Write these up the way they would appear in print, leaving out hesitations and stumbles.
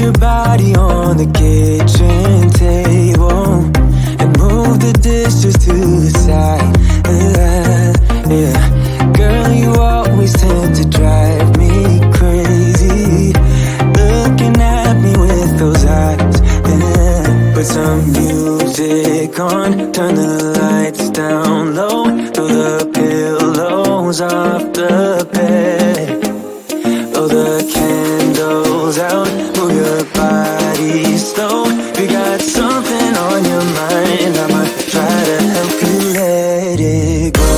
your body on the kitchen table and move the dishes to the side. Yeah, girl, you always tend to drive me crazy, looking at me with those eyes. Yeah. Put some music on, turn the lights down low, throw the pillows off the bed, blow the candles out, move your body slow. You got something on your mind, I'ma try to help you let it go.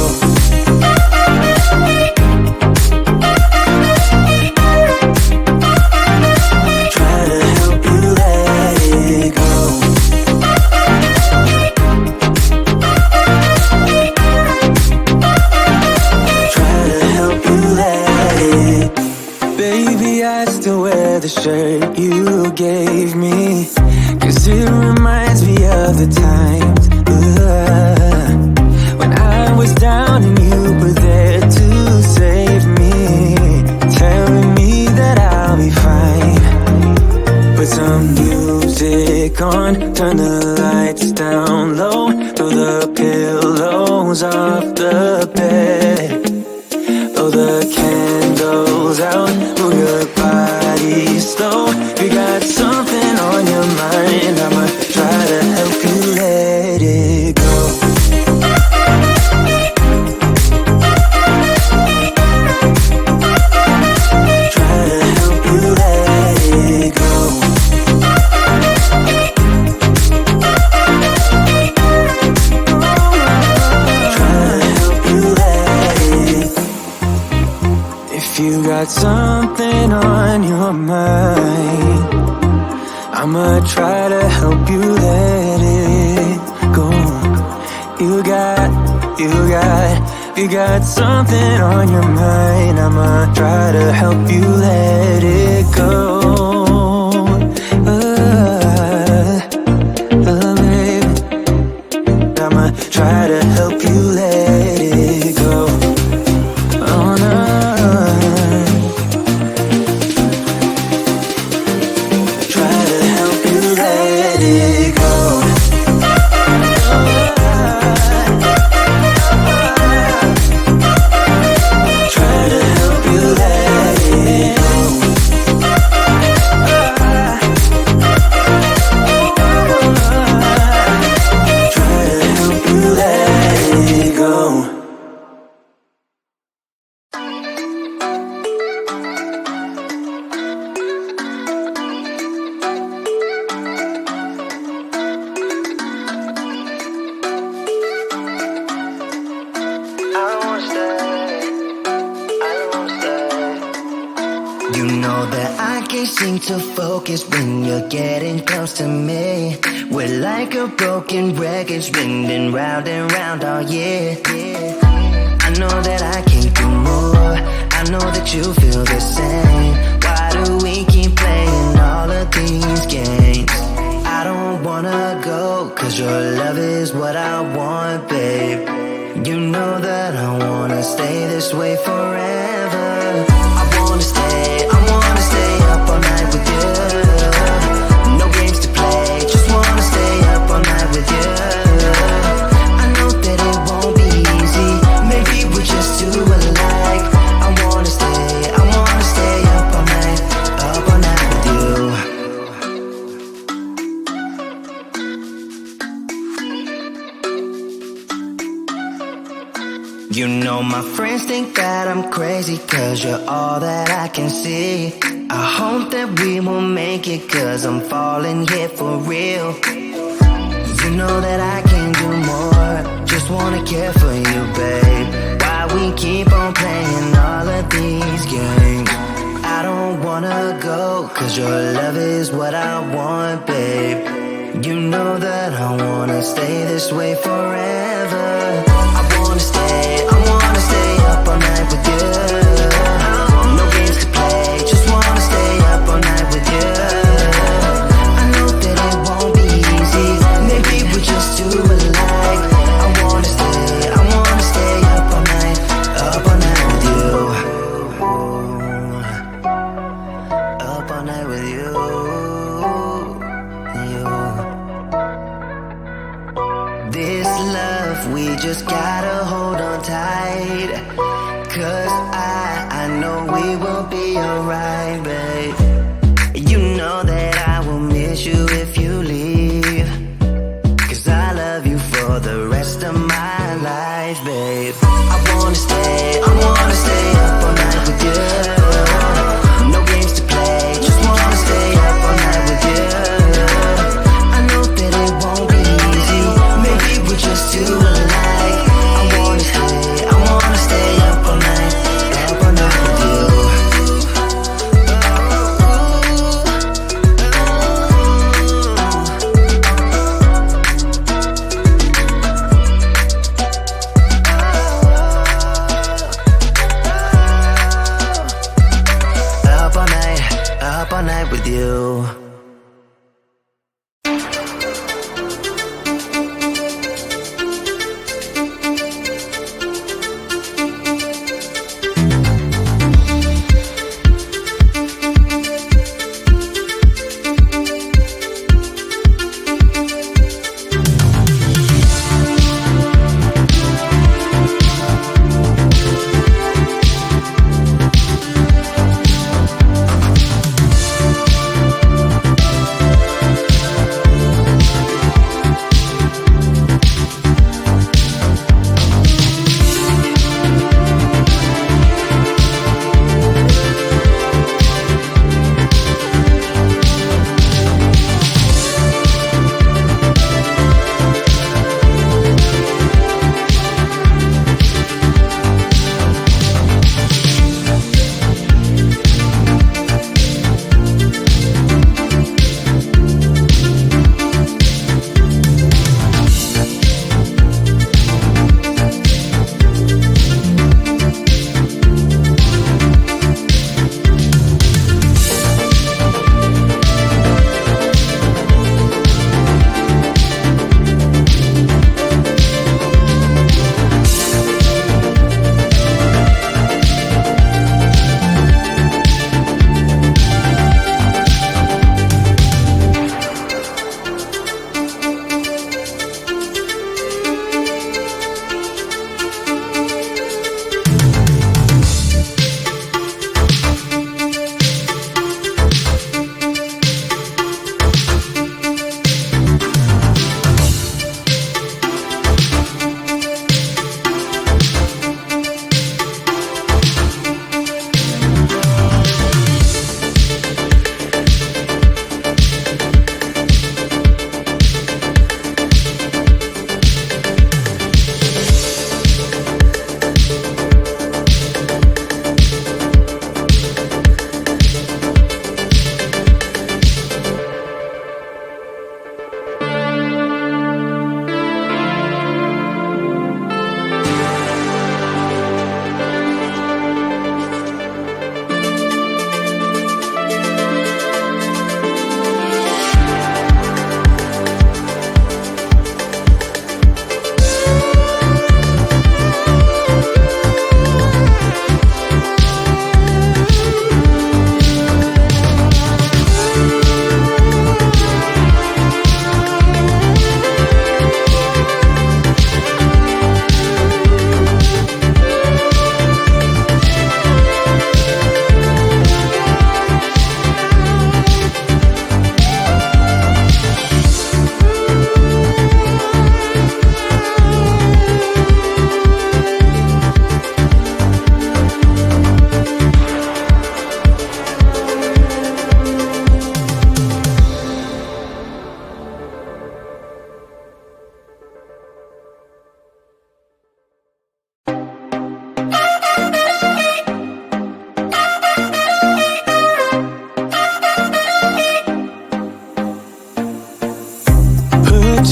Try to help you let it go. Try to help you let it. Baby, I still wear the shirt you gave me, 'cause it reminds me of the times when I was down and you were there to save me, telling me that I'll be fine. Put some music on, turn the lights down low, throw the pillows off the bed, blow the candles out, move your body slow. You got something on your mind, I'ma try to help you let it go. Try to help you let it go. Try to help you let it. If you got something on your mind, I'ma try to help you let it go. You got something on your mind, I'ma try to help you let it go. Baby, I'ma try to help you let it go. Oh no. Try to help you let it go. Try to help you let it go. Try to help you let it go. You know that I can't seem to focus when you're getting close to me. We're like a broken record spinning round and round all year. I know that I can do more, I know that you feel the same. Why do we keep playing all of these games? I don't wanna go, 'cause your love is what I want, babe. You know that I wanna stay this way forever. I wanna stay up all night with you. No games to play, just wanna stay up all night with you. I know that it won't be easy, maybe we're just too alike. I wanna stay up all night with you. You know my friends think that I'm crazy, 'cause you're all that I can see. I hope that we will make it, 'cause I'm falling here for real. You know that I can do more, just wanna care for you, babe. Why we keep on playing all of these games? I don't wanna go, 'cause your love is what I want, babe. You know that I wanna stay this way forever. I wanna stay up all night with you. No games to play, just wanna stay up all night with you. I know that it won't be easy, maybe we're just too alike. I wanna stay up all night with you. Up all night with you. I know we will be alright, babe. You know that I will miss you if you leave, 'cause I love you for the rest of my life, babe. I wanna stay up all night with you. No games to play, just wanna stay up all night with you. I know that it won't be easy, maybe we're just too alike. I wanna stay up all night with you. Up all night with you.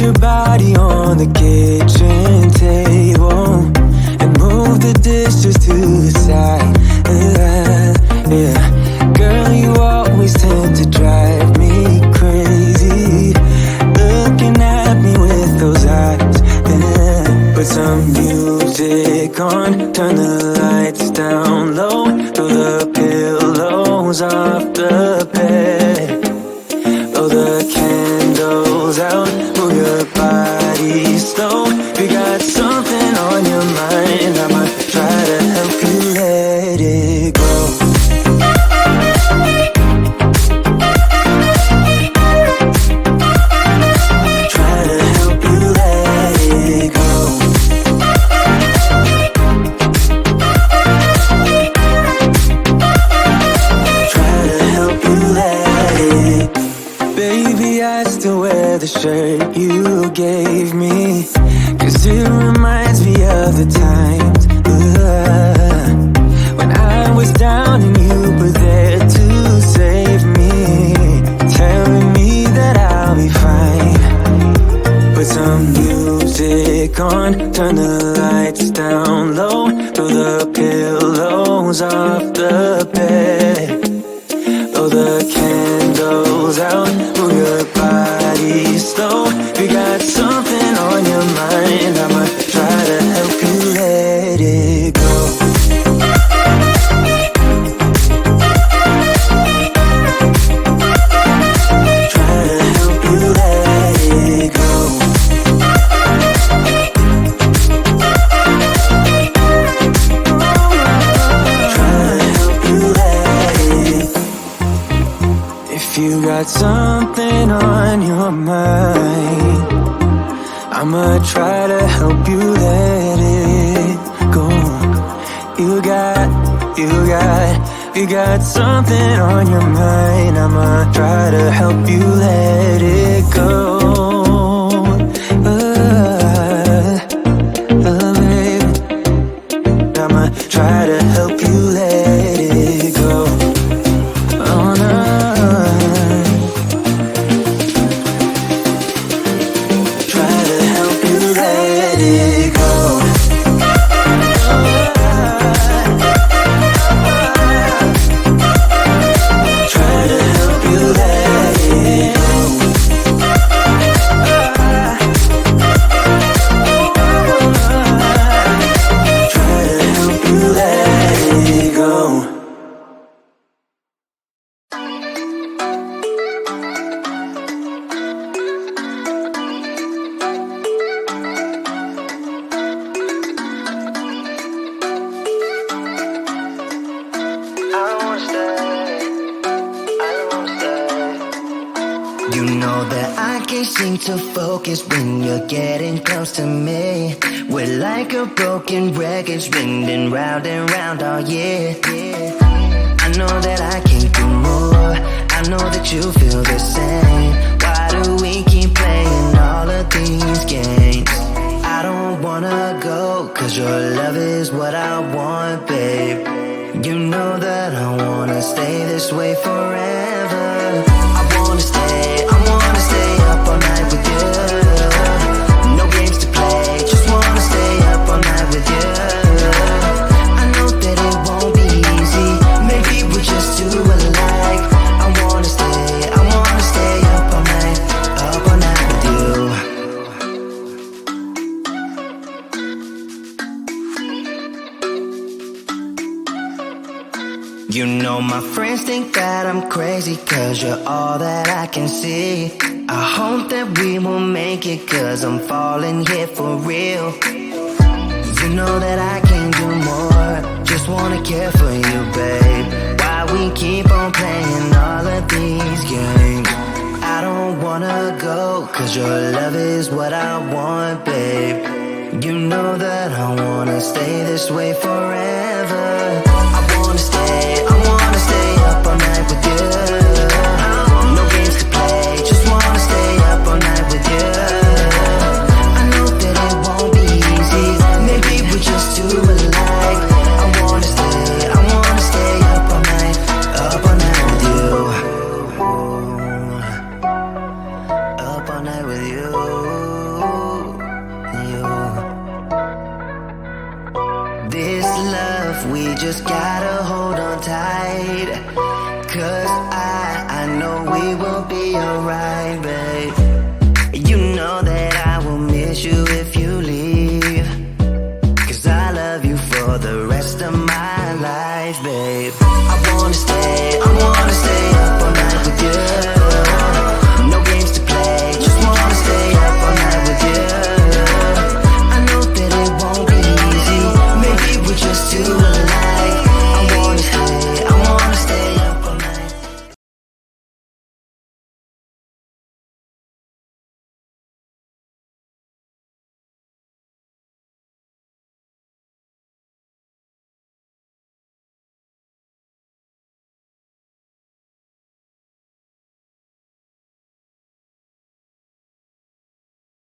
your body on the kitchen table and move the dishes to the side. Yeah, girl, you always tend to drive me crazy, looking at me with those eyes. Yeah. Put some music on, turn the lights down low, throw the pillows off the bed, blow the candles out, move your body slow. If you got something on your mind, I might try to help you let it go. Try to help you let it go. Try to help you let it. Baby, I still wear the shirt you gave me, 'cause it reminds me of the times when I was down and you were there to save me, telling me that I'll be fine. Put some music on, turn the lights down low, throw the pillows off the bed, blow the candles out, move your body slow. You got something on your mind, I'ma try to help you let it go. Try to help you let it go. Try to help you let it. If you got something on your mind, I'ma try to help you let it go. You got something on your mind, I'ma try to help you let it go. Baby, I'ma try to help you let it go. Oh no. Try to help you let it go. Try to help you let it go. Try to help you let it go. You know that I can't seem to focus when you're getting close to me. We're like a broken record spinning round and round all year. I know that I can do more, I know that you feel the same. Why do we keep playing all of these games? I don't wanna go, 'cause your love is what I want, babe. You know that I wanna stay this way forever. I wanna stay up all night with you. No games to play, just wanna stay up all night with you. I know that it won't be easy, maybe we're just too alike. I wanna stay up all night with you. You know my friends think that I'm crazy, 'cause you're all that I can see. I hope that we will make it, 'cause I'm falling here for real. You know that I can do more, just wanna care for you, babe. Why we keep on playing all of these games? I don't wanna go, 'cause your love is what I want, babe. You know that I wanna stay this way forever. I wanna stay up all night with you. No games to play, just wanna stay up all night with you. I know that it won't be easy, maybe we're just too alike. I wanna stay up all night with you. Up all night with you. This love, we just gotta hold on tight, 'cause I know we will be alright, babe. You know that I will miss you if you leave, 'cause I love you for the rest of my life, babe. I wanna stay